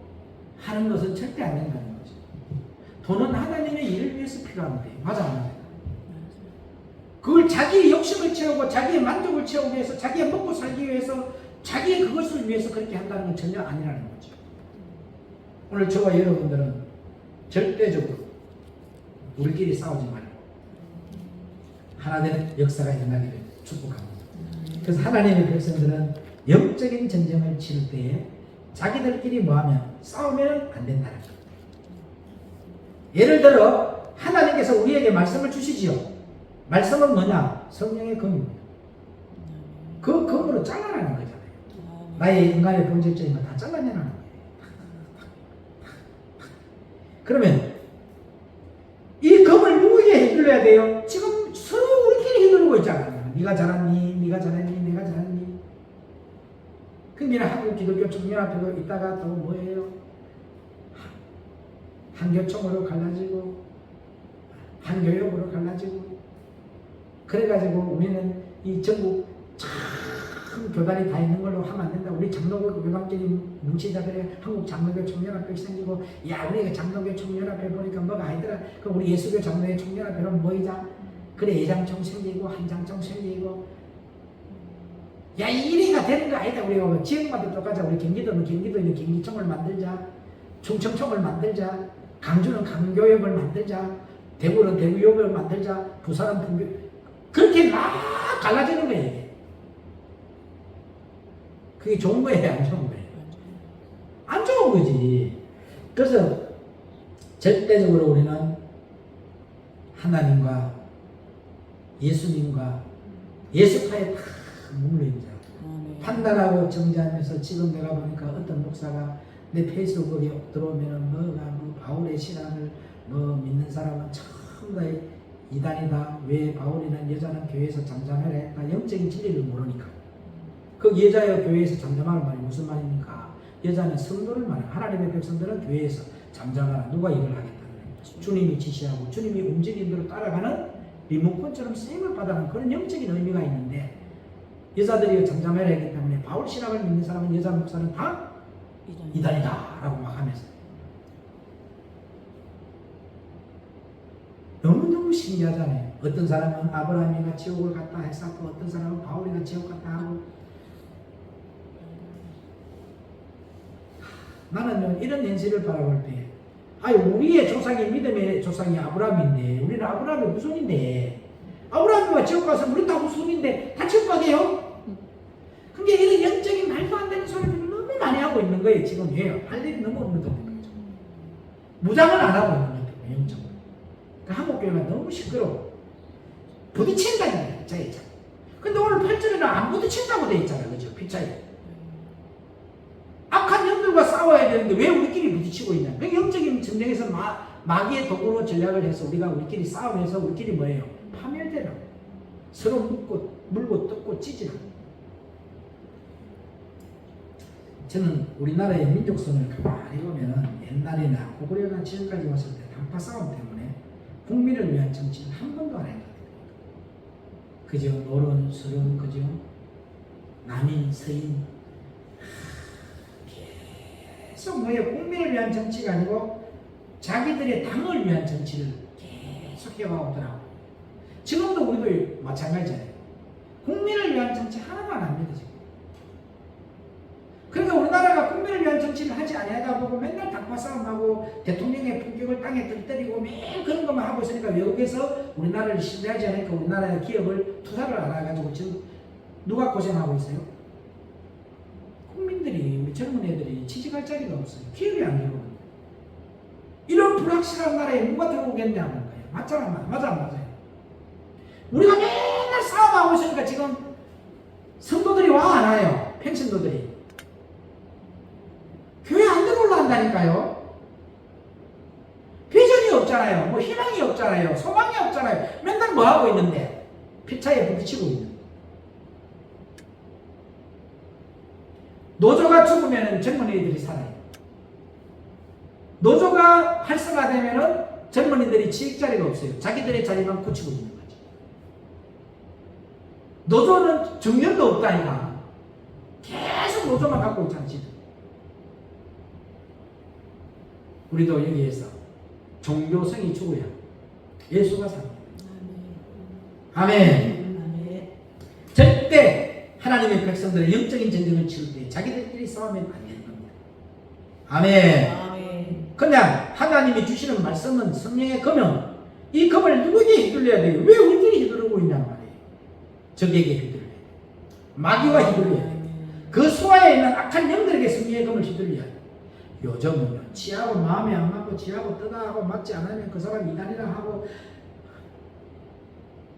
하는 것은 절대 안 된다는 거죠. 돈은 하나님의 일을 위해서 필요한데 맞아 안 맞아? 그걸 자기의 욕심을 채우고 자기의 만족을 채우기 위해서 자기의 먹고 살기 위해서 자기의 그것을 위해서 그렇게 한다는 건 전혀 아니라는 거죠. 오늘 저와 여러분들은 절대적으로 우리끼리 싸우지 말고 하나 되는 역사가 일어나기를 축복합니다. 그래서 하나님의 백성들은 영적인 전쟁을 치를 때에 자기들끼리 뭐하면 싸우면 안 된다는 거예요. 예를 들어 하나님께서 우리에게 말씀을 주시지요. 말씀은 뭐냐? 성령의 검입니다. 그 검으로 잘라내는 거잖아요. 나의 인간의 본질적인 거 다 잘라내라는 거예요. 그러면 이 검을 누구에게 휘둘러야 돼요? 지금 서로 우리끼리 휘두르고 있잖아요. 네가 잘했니? 네가 잘했니? 내가 잘했니? 근데 한국 기독교 총연합회도 있다가 또 뭐예요? 한교총으로 갈라지고 한교역으로 갈라지고 그래가지고 우리는 이 전국 참 교단이 다 있는 걸로 하면 안 된다. 우리 장로교 교단끼리 뭉치자 그래. 한국 장로교 총연합회 생기고 야 우리가 장로교 총연합회 보니까 뭐가 아니더라. 그럼 우리 예수교 장로회 총연합회로 모이자. 그래 예장총 생기고 한장총 생기고 야 이래가 되는 거 아니다. 우리가 지역마다 똑같아. 우리 경기도는 경기도에 경기총을 만들자. 충청총을 만들자. 강주는 강교역을 만들자. 대구는 대구역을 만들자. 부산은 분교 그렇게 막 갈라지는 거예요. 그게 좋은 거예요? 안 좋은 거예요? 안 좋은 거지. 그래서 절대적으로 우리는 하나님과 예수님과 예수파에 다 머물러 있는 자. 판단하고 정죄하면서 지금 내가 보니까 어떤 목사가 내 페이스북에 들어오면은 뭐 바울의 신앙을 뭐 믿는 사람은 전부 다 이단이다. 왜 바울이는 여자는 교회에서 잠잠해라 했다. 영적인 진리를 모르니까. 그 여자여 교회에서 잠잠하는 말이 무슨 말입니까? 여자는 성도를 말해요. 하나님의 백성들은 교회에서 잠잠하라. 누가 이걸 하겠다는 거예요. 주님이 지시하고 주님이 움직이는 대로 따라가는 리모컨처럼 쓰임을 받아가는 그런 영적인 의미가 있는데 여자들이 잠잠해라 했기 때문에 바울 신학을 믿는 사람은 여자 목사는 다 이단이다 라고 막 하면서 너무너무 신기하잖아요. 어떤 사람은 아브라함이가 지옥을 갔다 했었고 어떤 사람은 바울이가 지옥 갔다 하고 나는 이런 현실을 바라볼 때 아니 우리의 조상이 믿음의 조상이 아브라함인데 우리는 아브라함의 후손인데 아브라함이가 지옥 가서 우리 다 후손인데 다 지옥 가게요? 그게 이런 영적인 말도 안 되는 소리를 너무 많이 하고 있는 거예요. 지금 왜요? 할 일이 너무 없는 거죠. 무장을 안 하고 있는 거예요. 영적으로. 그러니까 한국 교회가 너무 시끄러워. 부딪힌다는 피차에 있잖아. 근데 오늘 8절에는 안 부딪힌다고 돼 있잖아. 그죠? 피차에. 악한 영들과 싸워야 되는데 왜 우리끼리 부딪히고 있냐? 그 영적인 전쟁에서 마귀의 도구로 전략을 해서 우리가 우리끼리 싸우면서 우리끼리 뭐예요? 파멸되라고. 서로 물고 뜯고 찢으라고. 저는 우리나라의 민족성을 가만히 보면은 옛날에나 고구려나 지금까지 왔을 때 당파 싸움 때문에 국민을 위한 정치는 한 번도 안 했거든요. 그죠? 노론, 서론, 그죠? 남인, 서인 계속 뭐예요? 국민을 위한 정치가 아니고 자기들의 당을 위한 정치를 계속 해와오더라고. 지금도 우리도 마찬가지잖아요. 국민을 위한 정치 하나도 안 합니다. 지금. 그러니까 우리나라가 국민을 위한 정치를 하지 아니하다 보고 맨날 당파 싸움하고 대통령의 품격을 땅에 떨어뜨리고 매일 그런 것만 하고 있으니까 외국에서 우리나라를 신뢰하지 않으니까 우리나라의 기업을 투자를 안 해가지고 지금 누가 고생하고 있어요? 국민들이, 우리 젊은 애들이 취직할 자리가 없어요. 기업이 안 들어오는 거예요. 이런 불확실한 나라에 누가 들어오겠냐는 거예요. 맞잖아, 맞아, 맞아요. 우리가 맨날 싸움하고 있으니까 지금 성도들이 와 안 와요? 평신도들이. 교회 안 들어올라 한다니까요. 비전이 없잖아요. 뭐 희망이 없잖아요. 소망이 없잖아요. 맨날 뭐 하고 있는데 피차에 부딪히고 있는. 노조가 죽으면 젊은이들이 살아요. 노조가 활성화되면 젊은이들이 취직자리가 없어요. 자기들의 자리만 굳히고 있는 거죠. 노조는 정년도 없다니까. 계속 노조만 갖고 있잖아 지금. 우리도 여기에서 종교성이 죽어야 예수가 삽니다. 아멘. 절대 하나님의 백성들의 영적인 전쟁을 치를 때 자기들끼리 싸우면 안 되는 겁니다. 아멘. 그냥 하나님이 주시는 말씀은 성령의 검은 이 검을 누구에게 휘둘려야 돼요? 왜 우리끼리 휘두르고 있냔 말이에요. 적에게 휘둘려야 돼요. 마귀와 휘둘려야 돼요. 그 수하에 있는 악한 영들에게 성령의 검을 휘둘려야 돼요. 요즘은요, 지하고 마음에 안 맞고 지하고 뜨다하고 맞지 않으면 그 사람 이단이라 하고.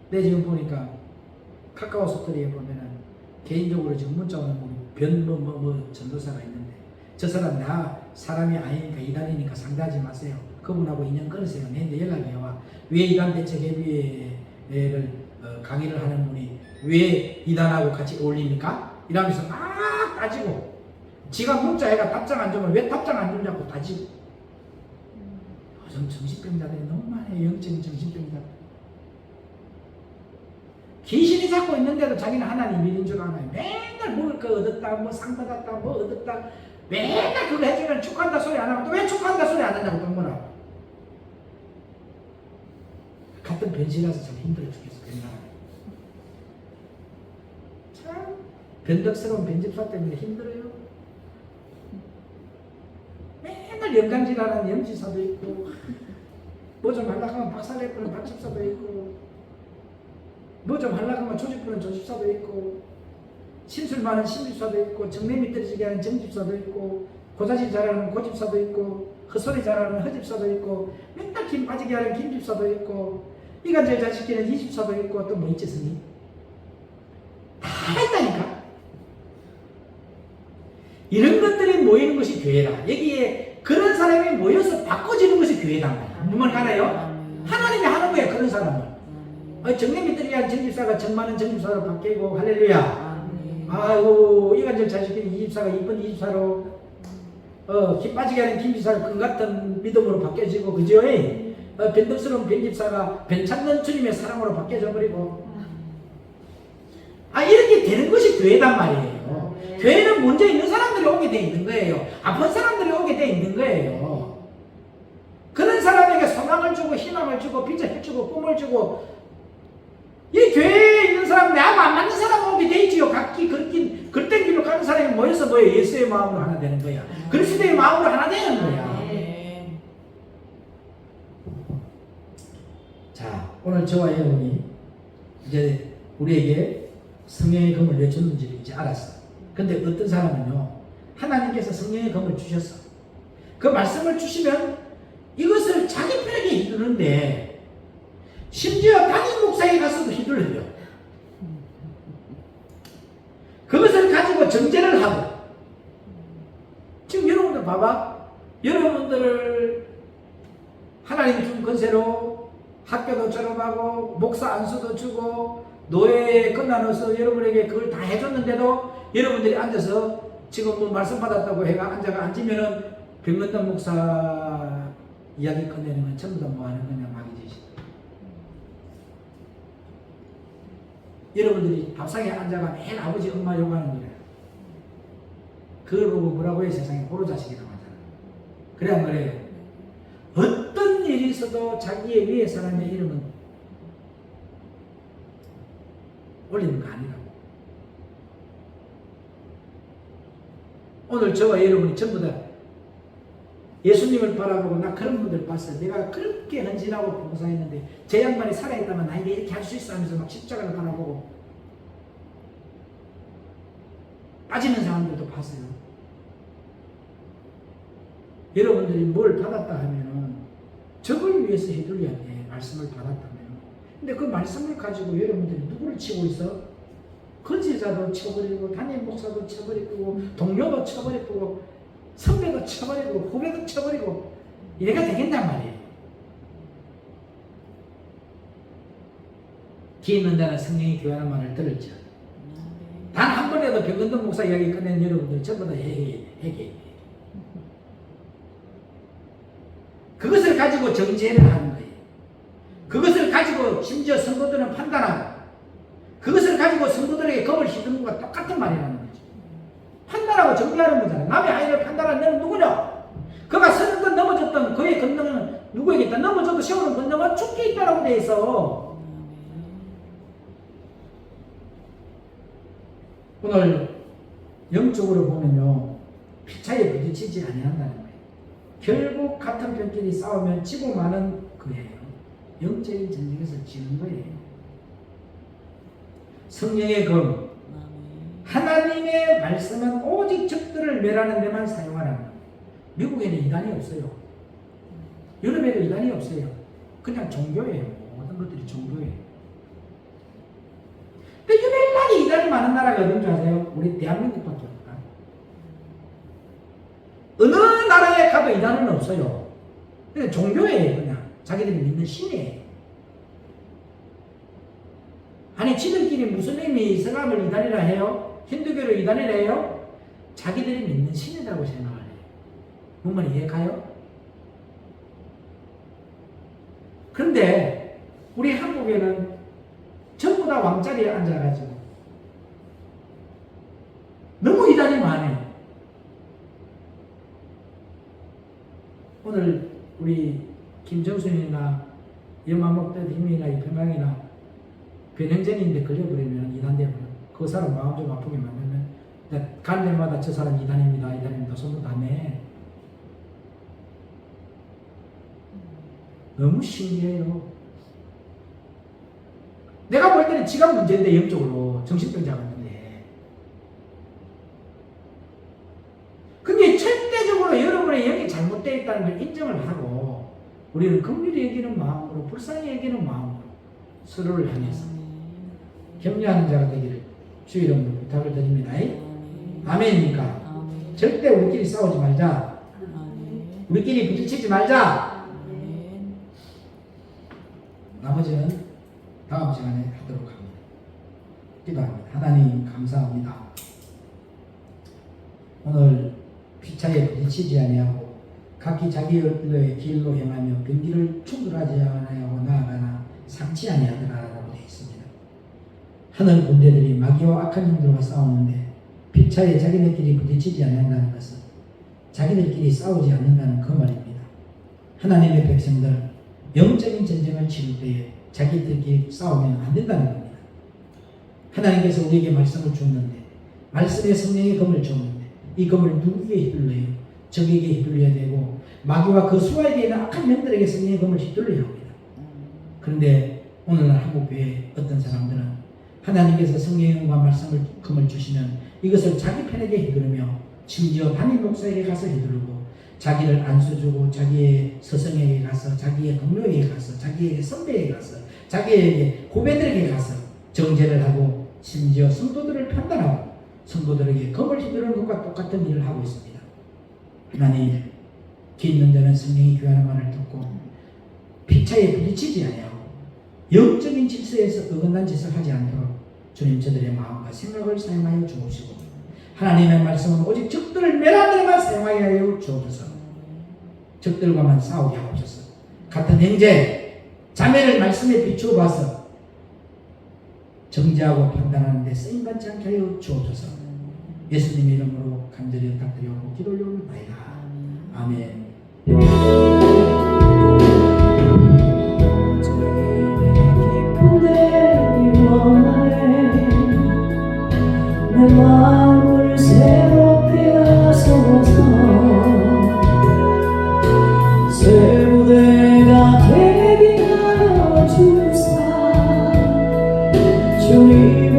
내 지금 보니까 카카오 스토리에 보면은 개인적으로 지금 문자 오는 변 전도사가 있는데 저 사람 나 사람이 아니니까 이단이니까 상대하지 마세요. 그분하고 인연 끊으세요. 내한테 연락이 와. 왜 이단 대책 예비를 강의를 하는 분이 왜 이단하고 같이 어울립니까? 이러면서 막 따지고. 지가 문자에가 답장 안 주면 왜 답장 안 주냐고 따지고. 요즘 정신병자들이 너무 많아요. 영적인 정신병자들. 귀신이 잡고 있는데도 자기는 하나님 믿는 줄 아나요? 맨날 먹을 거 얻었다, 뭐 상 받았다, 뭐 얻었다. 맨날 그거 해주면 축하한다 소리 안 하고 또 왜 축하한다 소리 안 하냐고 또 뭐라. 같은 변신이라서 참 힘들어 죽겠어. 참 변덕스러운 변집사 때문에 힘들어요. 맨날 영감질하는 영지사도 있고 뭐 좀 하려고 하면 박살내고는 박집사도 있고 뭐 좀 하려고 하면 조집부는 조집사도 있고 신술 많은 신집사도 있고 정내미 떨어지게 하는 정집사도 있고 고자질 잘하는 고집사도 있고 헛소리 잘하는 허집사도 있고 맨날 김 빠지게 하는 김집사도 있고 이간질 잘 시키는 이집사도 있고 또 뭐 있지 스님? 다 있다니까. 이런 것들이 모이는 것이 교회다. 여기에 그런 사람이 모여서 바꿔지는 것이 교회다. 무슨 알아요? 하나님이 하는 거야 그런 사람을. 정님이 들이한 정집사가 정많은 정집사로 바뀌고 할렐루야. 아이고 이간질 잘 시키는 이집사가 이쁜 이집사로 김 빠지게 하는 김집사가 금 같은 믿음으로 바뀌어지고 그죠? 변덕스러운 변집사가 변찮는 주님의 사랑으로 바뀌어져 버리고 이렇게 되는 것이 교회단 말이에요. 교회는 문제 있는 사람들이 오게 돼 있는 거예요. 아픈 사람들이 오게 돼 있는 거예요. 그런 사람에게 소망을 주고 희망을 주고 빛을 주고 꿈을 주고, 이 교회에 있는 사람, 나하고 안 맞는 사람 오게 돼 있지요. 각기 그릇된 길로 가는 사람이 모여서 뭐예요? 예수의 마음으로 하나 되는 거야. 그리스도의 마음으로 하나 되는 거야. 자, 오늘 저와 여러분이 이제 우리에게 성령의 검을 왜 줬는지를 이제 알았어. 근데 어떤 사람은요, 하나님께서 성령의 검을 주셨어. 그 말씀을 주시면 이것을 자기 편에게 휘두르는데, 심지어 담임 목사에 가서도 휘둘러요. 그것을 가지고 정죄를 하고. 지금 여러분들 봐봐. 여러분들을 하나님이 준 권세로 학교도 졸업하고 목사 안수도 주고 노예에 끝나서 여러분에게 그걸 다 해줬는데도 여러분들이 앉아서 지금 뭐 말씀 받았다고 해가 앉으면은 백문단 목사 이야기 꺼내는 건 전부 다 뭐 하는 거냐, 마귀짓이. 여러분들이 밥상에 앉아가 매일 아버지 엄마 욕하는 거예요. 그걸 보고 뭐라고 해? 세상에 호로자식이라고 하잖아. 그래 안 그래요? 어떤 일이 있어도 자기의 위에 사람의 이름은 올리는 거 아니라고. 오늘 저와 여러분이 전부 다 예수님을 바라보고, 나 그런 분들 봤어요. 내가 그렇게 헌신하고 봉사했는데 제 양반이 살아있다면 나에게 이렇게 할 수 있어 하면서 막 십자가를 바라보고 빠지는 사람들도 봤어요. 여러분들이 뭘 받았다 하면은 저걸 위해서 해둘려야 돼. 말씀을 받았다면. 근데 그 말씀을 가지고 여러분들이 누구를 치고 있어? 건세자도 쳐버리고 담임 목사도 쳐버리고 동료도 쳐버리고 선배도 쳐버리고 후배도 쳐버리고 이래가 되겠단 말이에요. 기 있는다는 성령이 교회하는 말을 들었죠. 단 한 번이라도 백은동 목사 이야기 꺼낸 여러분들 전부 다 회개. 그것을 가지고 정죄를 하는 거예요. 그것을 가지고 심지어 성도들은 판단하고, 그것을 가지고 성도들에게 겁을 휘두르는 것과 똑같은 말이라는 거죠. 판단하고 정죄하는 거잖아. 남의 아이를 판단하는 너는 누구냐? 그가 서든 넘어졌던 그의 권능은 누구에게 있다? 넘어져도 세우는 권능은 죽게 있다라고 돼 있어. 오늘 영적으로 보면요, 피차에 부딪히지 아니한다는 거예요. 결국 같은 편끼리 싸우면 지고 마는 거예요. 영적인 전쟁에서 지는 거예요. 성령의 검, 하나님의 말씀은 오직 적들을 멸하는 데만 사용하라는 거예요. 미국에는 이단이 없어요. 유럽에도 이단이 없어요. 그냥 종교예요. 모든 것들이 종교예요. 근데 유별나게 이단이 많은 나라가 어딘 줄 아세요? 우리 대한민국밖에 없다. 어느 나라에 가도 이단은 없어요. 그냥 종교예요. 그냥 자기들이 믿는 신이에요. 아니 지들끼리 무슬림이 이슬람을 이단이라 해요? 힌두교를 이단이라 해요? 자기들이 믿는 신이라고 생각을 해요. 뭔 이해 가요? 그런데 우리 한국에는 전부 다 왕자리에 앉아가지고 너무 이단이 많아요. 오늘 우리 김정순이나 염화목대님이나 이평강이나 변형쟁이인데 걸려버리면 이단되어버려. 그 사람 마음 좀 아프게 만들면 갈 때마다 저 사람 이단입니다. 손도 다 내. 너무 신기해요. 내가 볼 때는 지가 문제인데 영적으로 정신병자가 있는데, 근데 절대적으로 여러분의 영이 잘못되어 있다는 걸 인정을 하고 우리는 긍휼히 여기는 마음으로, 불쌍히 여기는 마음으로 서로를 향해서 격려하는 자가 되기를 주 이름으로 부탁을 드립니다. 아멘입니까? 절대 우리끼리 싸우지 말자. 우리끼리 부딪히지 말자. 나머지는 다음 시간에 하도록 합니다. 기도합니다. 하나님 감사합니다. 오늘 피차에 부딪히지 아니하고 각기 자기 의의 길로 행하며 병기를 충돌하지 아니하고 나아가나 상치 아니하더라라고 되어 있습니다. 하늘 군대들이 마귀와 악한 힘들과 싸우는데 피차에 자기네끼리 부딪히지 않는다는 것은 자기들끼리 싸우지 않는다는 그 말입니다. 하나님의 백성들 영적인 전쟁을 치를 때에 자기들끼리 싸우면 안 된다는 겁니다. 하나님께서 우리에게 말씀을 줬는데 말씀의 성령의 검을 줬는데 이 검을 누구에게 휘둘러요? 적에게 휘둘려야 되고 마귀와 그 수하에게 있는 악한 영들에게 성령의 검을 휘둘러야 합니다. 그런데 오늘날 한국교회 어떤 사람들은 하나님께서 성령의 검과 말씀을 검을 주시면 이것을 자기 편에게 휘두르며 심지어 담임 목사에게 가서 휘두르고 자기를 안수주고 자기의 스승에게 가서 자기의 동료에게 가서 자기의 선배에게 가서 자기에게 후배들에게 가서 정죄를 하고 심지어 성도들을 판단하고 성도들에게 검을 휘두르는 것과 똑같은 일을 하고 있습니다. 하나님, 귀 있는 자는 성령이 귀하는 말을 듣고 피차에 부딪히지 아니하고 영적인 질서에서 어긋난 짓을 하지 않도록 주님 저들의 마음과 생각을 사용하여 주옵시고 하나님의 말씀은 오직 적들을 멸하들만 사용하게 하여 주옵소서. 적들과만 싸우게 하옵소서. 같은 형제, 자매를 말씀에 비추어 봐서 정죄하고 판단하는 데 쓰임받지 않게 하여 주옵소서. 예수님의 이름으로 간절히 부탁드리고 기도 올려옵나이다. 아멘. 내 마음을 새롭게 하소서. 새 무대가 되게 하여 주사. 주님의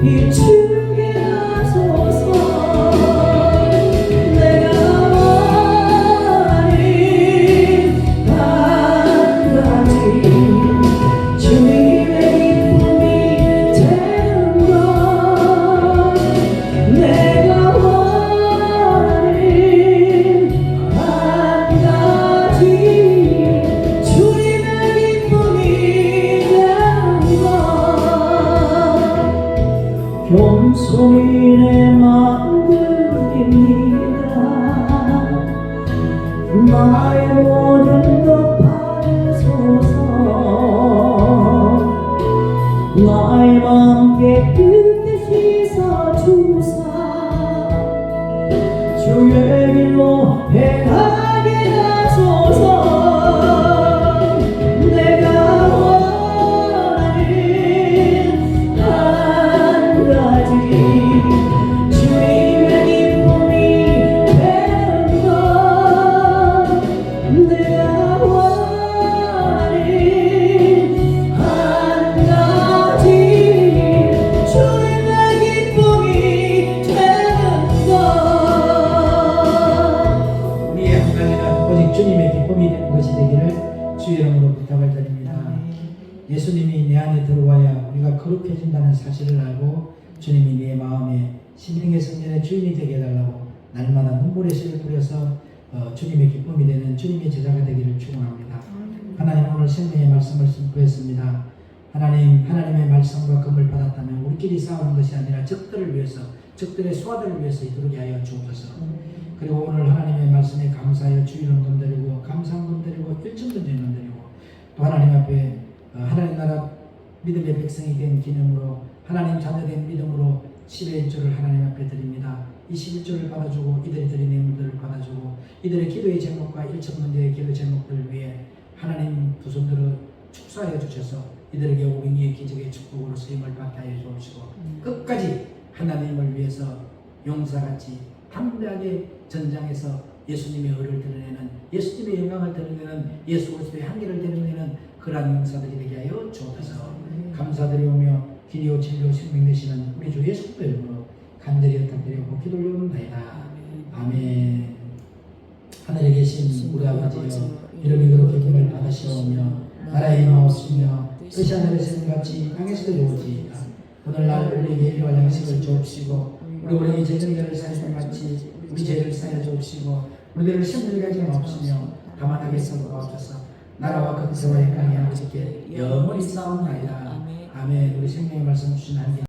빛 비추게 하소서. 내가 원하는 한 가지 주님의 기쁨이 되는 것. 내가 원하는 한 가지 주님의 기쁨이 되는 것. 겸손히 내 마음 드립니다. 나의 모든 것 받으소서. 나의 마음 깨끗이 씻어주사. 주의 길로 행하게 하소서. 내가 원하는 한 가지 주님의 기쁨이 되는 것. 내가 원하는 한 가지 주님의 기쁨이 되는 것. 우리의 한 가지는 오직 주님의 기쁨이 되는 것이 되기를 주의 이름으로 부탁을 드립니다. 예수님이 내 안에 들어와야 우리가 거룩해진다는 사실을 알고 주님이 내 마음에 심령의 성전의 주인이 되게 해달라고 날마다 눈물의 씨를 뿌려서 주님의 기쁨이 되는 주님의 제자가 되기를 축원합니다. 하나님, 오늘 생명의 말씀을 선포했습니다. 하나님의 말씀과 검을 받았다면 우리끼리 싸우는 것이 아니라 적들을 위해서, 적들의 수하들을 위해서 이루게 하여 주옵소서. 그리고 오늘 하나님의 말씀에 감사하여 주의를 건드리고 감사한 건드리고 일점 던지는 건드리고 또 하나님 앞에 하나님 나라 믿음의 백성이 된 기념으로 하나님 자녀된 믿음으로 10의 1조를 하나님 앞에 드립니다. 이 11조를 받아주고 이들이 드린 예물들을 받아주고 이들의 기도의 제목과 일천문제의 기도 제목들을 위해 하나님 두 손들어 축사하여 주셔서 이들에게 오병이의 기적의 축복으로 쓰임을 받게 하여 주옵시고 끝까지 하나님을 위해서 용사같이 담대하게 전장에서 예수님의 의를 드러내는, 예수님의 영광을 드러내는, 예수 그리스도의 한계를 드러내는 그러한 용사들이 되게 하여 주옵소서. 감사드리오며 길이요 진리요 생명 되시는 우리 주 예수 그리스도 이름으로 간절히 부탁드리고 기도 올려옵나이다. 아멘. 하늘에 계신 우리 아버지여, 이름이 그렇게 기쁨을 받으시오며 나라의 임하옵시며 뜻이 하늘에서 같이 땅에서도 이루어지이다. 오늘날 우리에게 일용할 양식을 주옵시고 우리에게 죄진들을 사하신 같이 우리 죄를 사하여 주옵시고 우리들을 시험들게 하지 마옵시며 다만 하게 썩어옵소서. 나라와 권세와 영광이 아버지께 영원히 싸움나이다. 아멘. 우리 생명의 말씀 주신 하나님